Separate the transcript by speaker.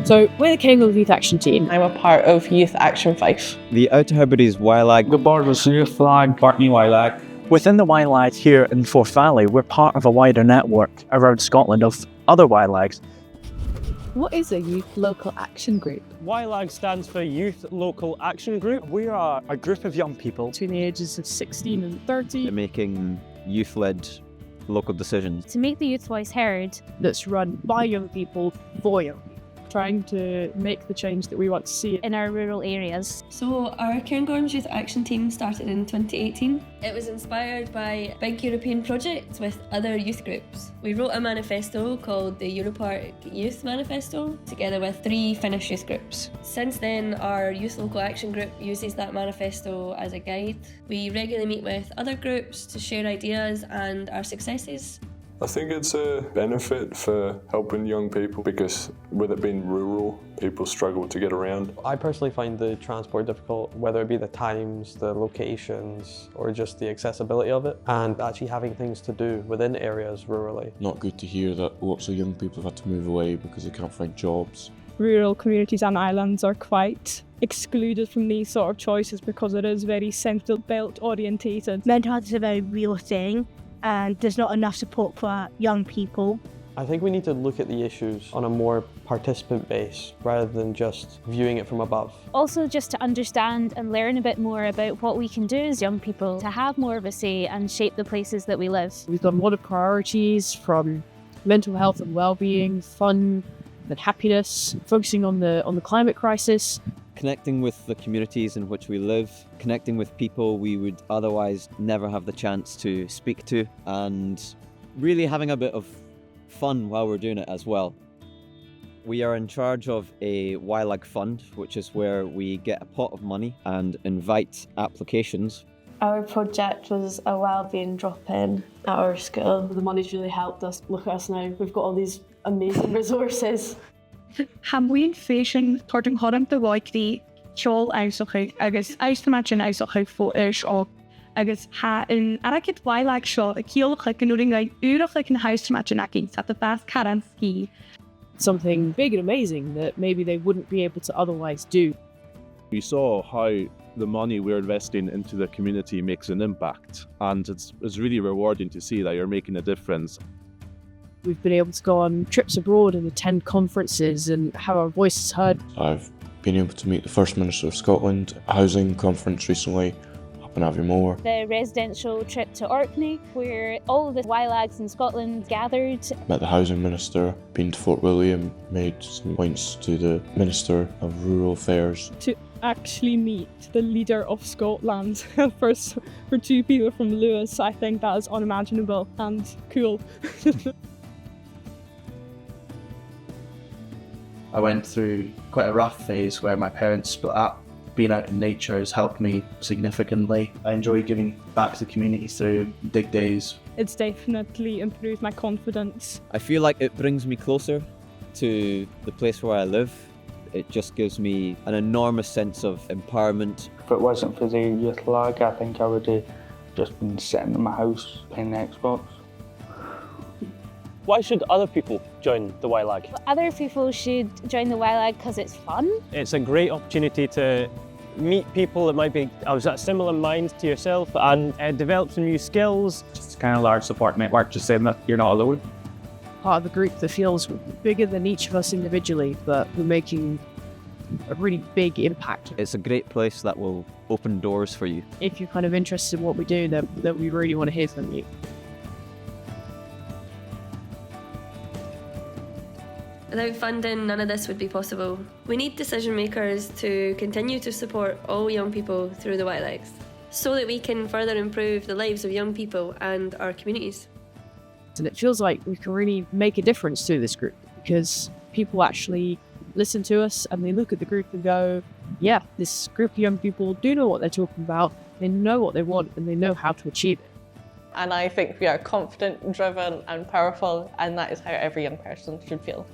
Speaker 1: So we're the Cairngorms Youth Action Team.
Speaker 2: I'm a part of Youth Action 5.
Speaker 3: The Outer Hebrides YLAG.
Speaker 4: The Borders Youth Flag, Bartney YLAG.
Speaker 5: Within the YLAG here in Forth Valley, we're part of a wider network around Scotland of other YLAGs.
Speaker 1: What is a Youth Local Action Group?
Speaker 6: YLAG stands for Youth Local Action Group.
Speaker 5: We are a group of young people
Speaker 1: Between the ages of 16 and 30.
Speaker 3: Making youth-led local decisions.
Speaker 7: To make the youth voice heard.
Speaker 1: That's run by young people for young people. Trying to make the change that we want to see
Speaker 7: In our rural areas.
Speaker 8: So our Cairngorms Youth Action Team started in 2018. It was inspired by a big European project with other youth groups. We wrote a manifesto called the Europark Youth Manifesto together with 3 Finnish youth groups. Since then, our Youth Local Action Group uses that manifesto as a guide. We regularly meet with other groups to share ideas and our successes.
Speaker 9: I think it's a benefit for helping young people because with it being rural, people struggle to get around.
Speaker 10: I personally find the transport difficult, whether it be the times, the locations, or just the accessibility of it, and actually having things to do within areas rurally.
Speaker 11: Not good to hear that lots of young people have had to move away because they can't find jobs.
Speaker 12: Rural communities and islands are quite excluded from these sort of choices because it is very central belt orientated.
Speaker 13: Mental health is a very real thing, and there's not enough support for young people.
Speaker 10: I think we need to look at the issues on a more participant base rather than just viewing it from above.
Speaker 7: Also just to understand and learn a bit more about what we can do as young people to have more of a say and shape the places that we live.
Speaker 1: We've got a lot of priorities from mental health and well-being, fun and happiness, focusing on the climate crisis.
Speaker 3: Connecting with the communities in which we live, connecting with people we would otherwise never have the chance to speak to, and really having a bit of fun while we're doing it as well. We are in charge of a YLAG fund, which is where we get a pot of money and invite applications.
Speaker 8: Our project was a wellbeing drop-in at our school.
Speaker 14: The money's really helped us. Look at us now, we've got all these amazing resources.
Speaker 12: Hamwyn fashion thorn horm the likely chol eisoch agus eistematchen eisoch footish or agus ha in arakit YLAG shot a keel clickenoring a urich in house matchen at the fast cat ski.
Speaker 1: Something big and amazing that maybe they wouldn't be able to otherwise do.
Speaker 15: We saw how the money we're investing into the community makes an impact, and it's really rewarding to see that you're making a difference.
Speaker 1: We've been able to go on trips abroad and attend conferences and have our voices heard.
Speaker 11: I've been able to meet the First Minister of Scotland, a housing conference recently up in Aviemore.
Speaker 7: The residential trip to Orkney, where all of the YLAGs in Scotland gathered.
Speaker 11: Met the Housing Minister, been to Fort William, made some points to the Minister of Rural Affairs.
Speaker 12: To actually meet the leader of Scotland for 2 people from Lewis, I think that is unimaginable and cool.
Speaker 16: I went through quite a rough phase where my parents split up. Being out in nature has helped me significantly. I enjoy giving back to the community through dig days.
Speaker 12: It's definitely improved my confidence.
Speaker 3: I feel like it brings me closer to the place where I live. It just gives me an enormous sense of empowerment.
Speaker 4: If it wasn't for the Youth Lag, I think I would have just been sitting in my house playing Xbox.
Speaker 6: Why should other people join the YLAG?
Speaker 7: Other people should join the YLAG because it's fun.
Speaker 6: It's a great opportunity to meet people that might be of a similar mind to yourself and develop some new skills.
Speaker 4: Just kind of large support network, just saying that you're not alone.
Speaker 1: Part of the group that feels bigger than each of us individually, but we're making a really big impact.
Speaker 3: It's a great place that will open doors for you.
Speaker 1: If you're kind of interested in what we do, then we really want to hear from you.
Speaker 8: Without funding, none of this would be possible. We need decision makers to continue to support all young people through the YLAGs so that we can further improve the lives of young people and our communities.
Speaker 1: And it feels like we can really make a difference to this group because people actually listen to us and they look at the group and go, yeah, this group of young people do know what they're talking about, they know what they want and they know how to achieve it.
Speaker 2: And I think we are confident, driven and powerful, and that is how every young person should feel.